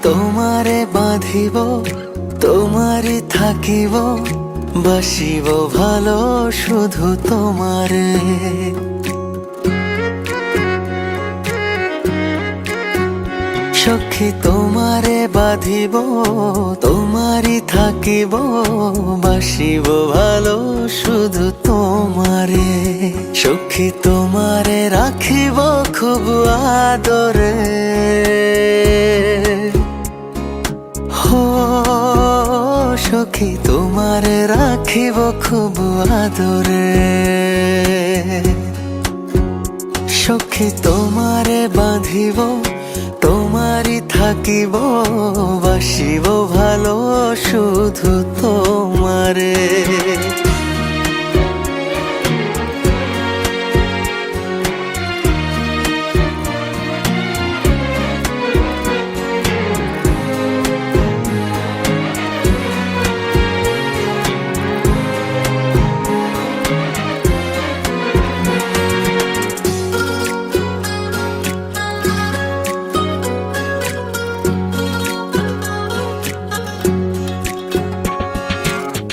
তোমারে বাঁধিব, তোমারই থাকিব, বাসিব ভালো শুধু তোমারে। সখী তোমারে বাঁধিব, তোমারই থাকিব, বাসিব ভালো শুধু তোমারে। সখী তোমারে রাখিব খুব আদরে, হো সখী তোমারে রাখিব খুব আদরে। সখী তোমারে বাঁধিব, তোমারই থাকিব, বাসিব ভালো শুধু তোমারে।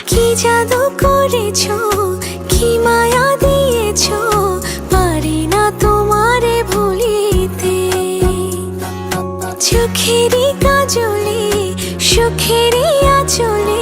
কি জাদু করেছো, কি মায়া দিয়েছো, পারি না তোমারে ভুলিতে। চোখেরই কাজলে, সুখেরই আঁচলে